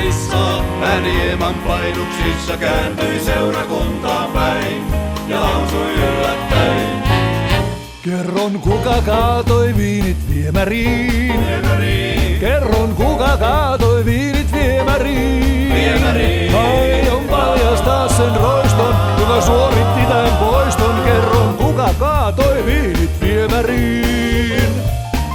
Rissa hän hieman painuksissa kääntyi seurakuntaan päin ja lausui yllättäen. Kerron kuka kaatoi viinit viemäriin. Kerron kuka kaatoi viinit viemäriin. Aion paljastaa sen roiston, joka suoritti tämän poiston. Kerron kuka kaatoi viinit viemäriin.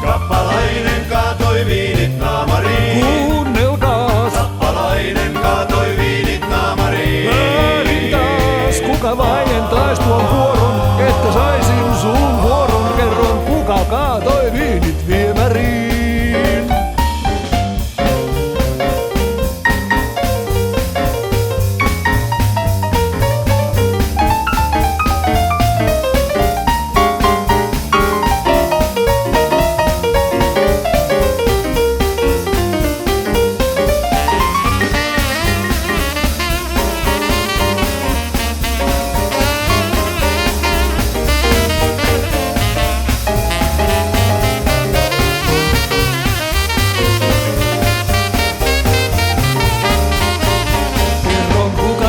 Kappalainen kaatoi viinit naamariin. Kuunnelkaas, Kappalainen kaatoi viinit naamariin. väärin taas, kuka vaientaisi tuon vuoron, että saisin sun vuoron. Kerron kuka kaatoi viinit viemäriin.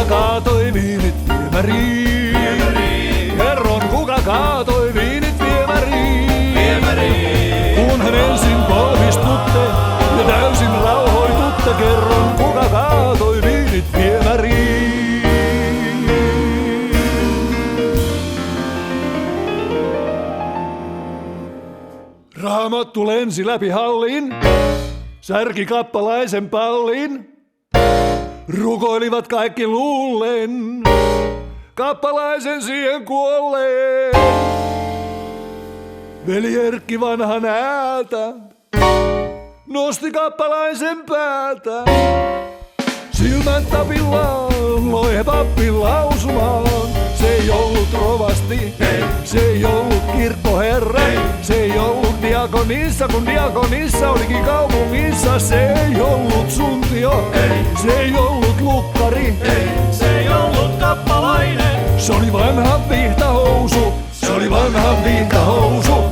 Kaatoi viinit viemäriin. Kerron kuka kaatoi viinit viemäriin. Kun hän ensin polvistutte ja täysin rauhoitutte. Kerron kuka kaatoi viinit viemäriin. Raamattu lensi läpi hallin, särki kappalaisen pallin. Rukoilivat kaikki luullen, kappalaisen siihen kuolleen. Veli Erkki vanhan äältä nosti kappalaisen päätä. Silmät tapillaan loi he pappin lausumaan. Se ei ollut rovasti, se ei ollut kirkkoherra. Se ei ollut diakonissa, kun diakonissa olikin kaupungissa. Se ei ollut suntio, se ei ollut lukkari. Se ei ollut kappalainen. Se oli vanha vihtahousu, se oli vanha vihtahousu.